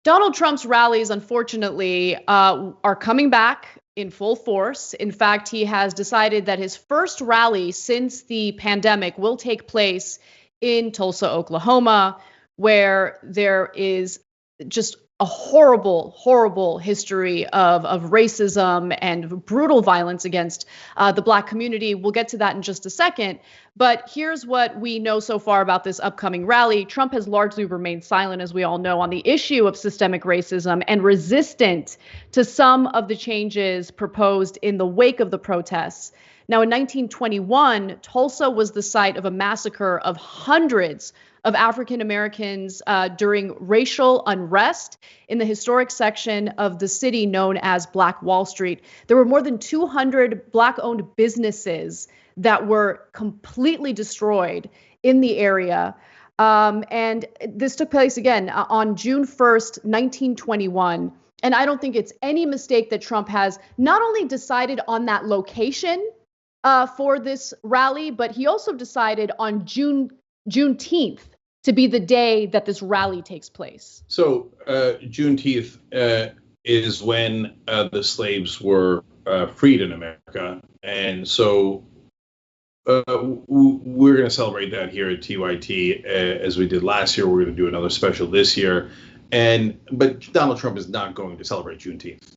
Donald Trump's rallies, unfortunately, are coming back in full force. In fact, he has decided that his first rally since the pandemic will take place in Tulsa, Oklahoma, where there is just a horrible, horrible history of racism and brutal violence against the Black community. We'll get to that in just a second. But here's what we know so far about this upcoming rally. Trump has largely remained silent, as we all know, on the issue of systemic racism and resistant to some of the changes proposed in the wake of the protests. Now, in 1921, Tulsa was the site of a massacre of hundreds of African Americans during racial unrest in the historic section of the city known as Black Wall Street. There were more than 200 Black-owned businesses that were completely destroyed in the area. And this took place again on June 1st, 1921. And I don't think it's any mistake that Trump has not only decided on that location for this rally, but he also decided on Juneteenth to be the day that this rally takes place. So Juneteenth is when the slaves were freed in America. And so we're going to celebrate that here at TYT as we did last year. We're going to do another special this year. But Donald Trump is not going to celebrate Juneteenth.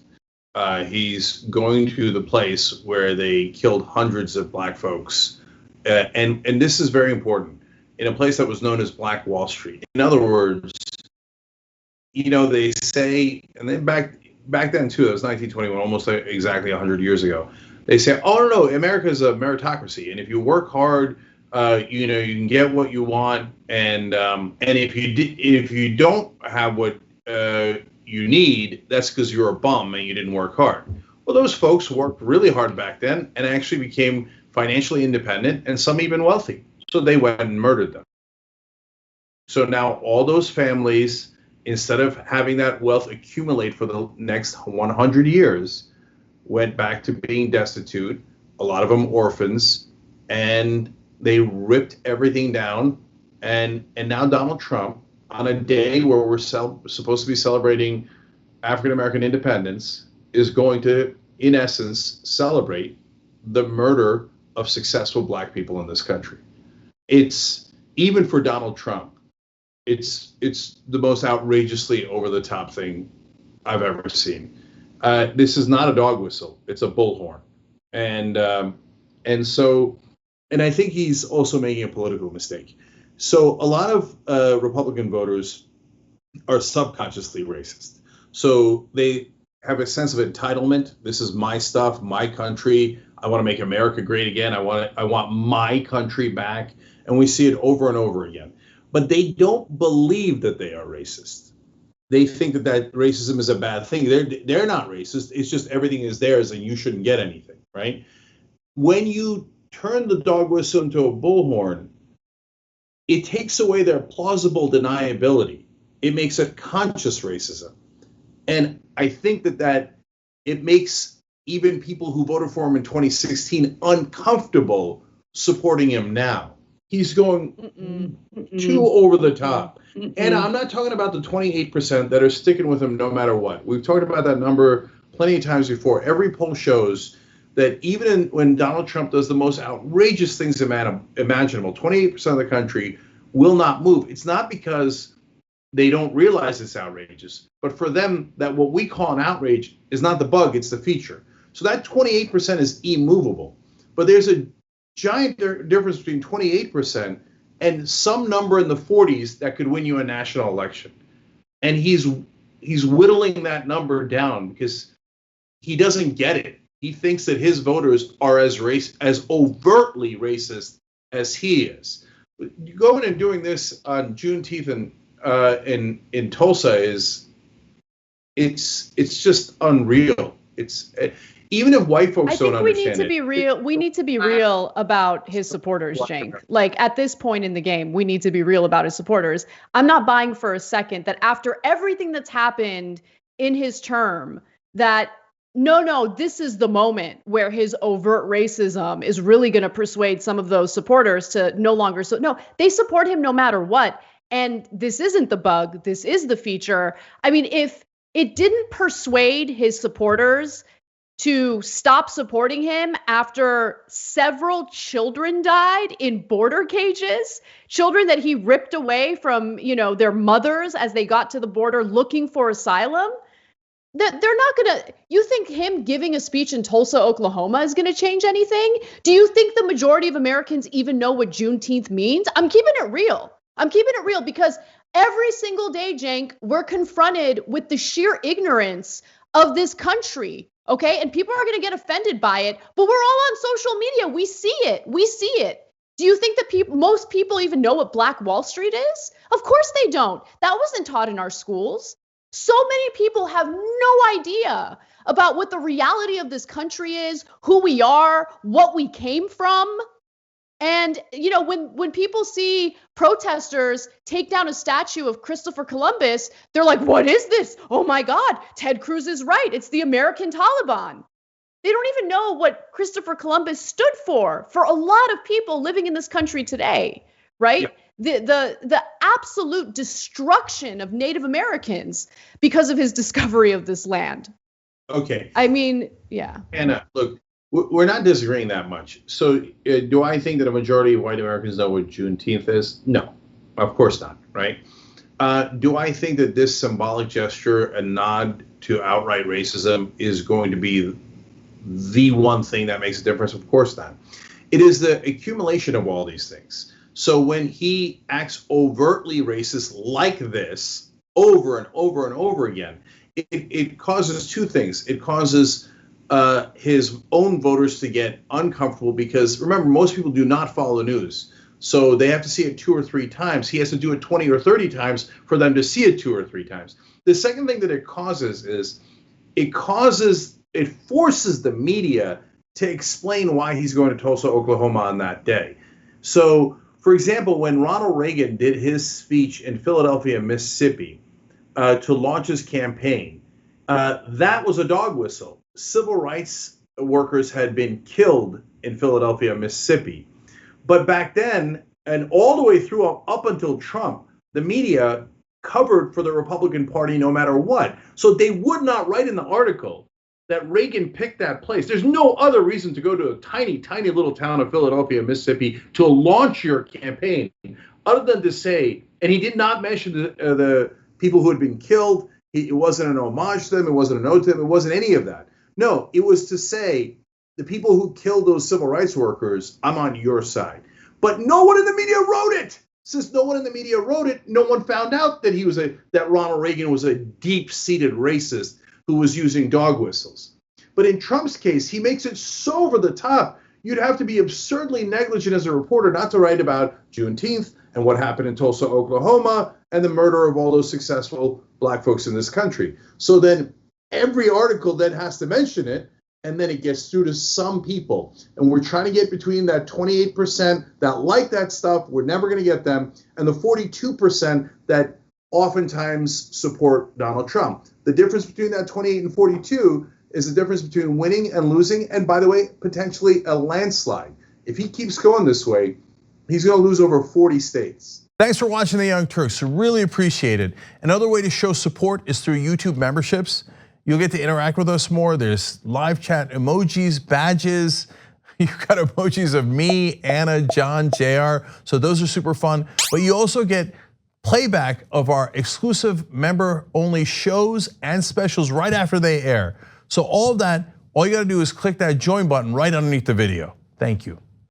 He's going to the place where they killed hundreds of Black folks. And this is very important, in a place that was known as Black Wall Street. In other words, they say, and then back then too, that was 1921, almost exactly 100 years ago. They say, oh no, America is a meritocracy, and if you work hard, you can get what you want, and if you don't have what you need, that's because you're a bum and you didn't work hard. Well, those folks worked really hard back then and actually became financially independent, and some even wealthy. So they went and murdered them. So now all those families, instead of having that wealth accumulate for the next 100 years, went back to being destitute, a lot of them orphans, and they ripped everything down. And now Donald Trump, on a day where we're supposed to be celebrating African-American independence, is going to, in essence, celebrate the murder of successful Black people in this country. It's, even for Donald Trump, it's the most outrageously over-the-top thing I've ever seen. This is not a dog whistle; it's a bullhorn, and I think he's also making a political mistake. So a lot of Republican voters are subconsciously racist. So they have a sense of entitlement. This is my stuff, my country. I want to make America great again. I want my country back. And we see it over and over again. But they don't believe that they are racist. They think that racism is a bad thing. They're not racist. It's just everything is theirs and you shouldn't get anything, right? When you turn the dog whistle into a bullhorn, it takes away their plausible deniability. It makes it conscious racism. And I think that it makes even people who voted for him in 2016 uncomfortable supporting him now. He's going too over the top. And I'm not talking about the 28% that are sticking with him no matter what. We've talked about that number plenty of times before. Every poll shows that even when Donald Trump does the most outrageous things imaginable, 28% of the country will not move. It's not because they don't realize it's outrageous, but for them, that what we call an outrage is not the bug, it's the feature. So that 28% is immovable. But there's a giant difference between 28% and some number in the 40s that could win you a national election. And he's whittling that number down because he doesn't get it. He thinks that his voters are as overtly racist as he is. Going and doing this on Juneteenth in Tulsa it's just unreal. It's even if white folks don't understand it. I think we need to be real about his supporters, Cenk. Like, at this point in the game, we need to be real about his supporters. I'm not buying for a second that after everything that's happened in his term, that no, this is the moment where his overt racism is really going to persuade some of those supporters to no longer. No, they support him no matter what. And this isn't the bug, this is the feature. I mean, if it didn't persuade his supporters to stop supporting him after several children died in border cages, children that he ripped away from, their mothers as they got to the border looking for asylum, they're not gonna, you think him giving a speech in Tulsa, Oklahoma is gonna change anything? Do you think the majority of Americans even know what Juneteenth means? I'm keeping it real. Because every single day, Cenk, we're confronted with the sheer ignorance of this country. Okay. And people are going to get offended by it, but we're all on social media. We see it. Do you think that most people even know what Black Wall Street is? Of course they don't. That wasn't taught in our schools. So many people have no idea about what the reality of this country is, who we are, what we came from. And, when people see protesters take down a statue of Christopher Columbus, they're like, what is this? Oh my God, Ted Cruz is right. It's the American Taliban. They don't even know what Christopher Columbus stood for a lot of people living in this country today, right? Yeah. The absolute destruction of Native Americans because of his discovery of this land. Okay. I mean, yeah. Anna, look, we're not disagreeing that much. So do I think that a majority of white Americans know what Juneteenth is? No, of course not, right? Do I think that this symbolic gesture, a nod to outright racism, is going to be the one thing that makes a difference? Of course not. It is the accumulation of all these things. So when he acts overtly racist like this over and over and over again, it causes two things. It causes his own voters to get uncomfortable because, remember, most people do not follow the news. So they have to see it 2 or 3 times. He has to do it 20 or 30 times for them to see it 2 or 3 times. The second thing that it causes is it forces the media to explain why he's going to Tulsa, Oklahoma on that day. So, for example, when Ronald Reagan did his speech in Philadelphia, Mississippi, to launch his campaign, that was a dog whistle. Civil rights workers had been killed in Philadelphia, Mississippi. But back then, and all the way through up until Trump, the media covered for the Republican Party no matter what. So they would not write in the article that Reagan picked that place. There's no other reason to go to a tiny, tiny little town of Philadelphia, Mississippi to launch your campaign other than to say, and he did not mention the people who had been killed. It wasn't an homage to them. It wasn't an ode to them. It wasn't any of that. No, it was to say, the people who killed those civil rights workers, I'm on your side. But no one in the media wrote it. Since no one in the media wrote it, no one found out that that Ronald Reagan was a deep-seated racist who was using dog whistles. But in Trump's case, he makes it so over the top, you'd have to be absurdly negligent as a reporter not to write about Juneteenth and what happened in Tulsa, Oklahoma, and the murder of all those successful Black folks in this country. So then every article then has to mention it, and then it gets through to some people. And we're trying to get between that 28% that like that stuff, we're never going to get them, and the 42% that oftentimes support Donald Trump. The difference between that 28 and 42 is the difference between winning and losing, and by the way, potentially a landslide. If he keeps going this way, he's going to lose over 40 states. Thanks for watching The Young Turks. Really appreciate it. Another way to show support is through YouTube memberships. You'll get to interact with us more. There's live chat emojis, badges. You've got emojis of me, Anna, John, JR. So those are super fun. But you also get playback of our exclusive member-only shows and specials right after they air. So all of that, all you gotta do is click that join button right underneath the video. Thank you.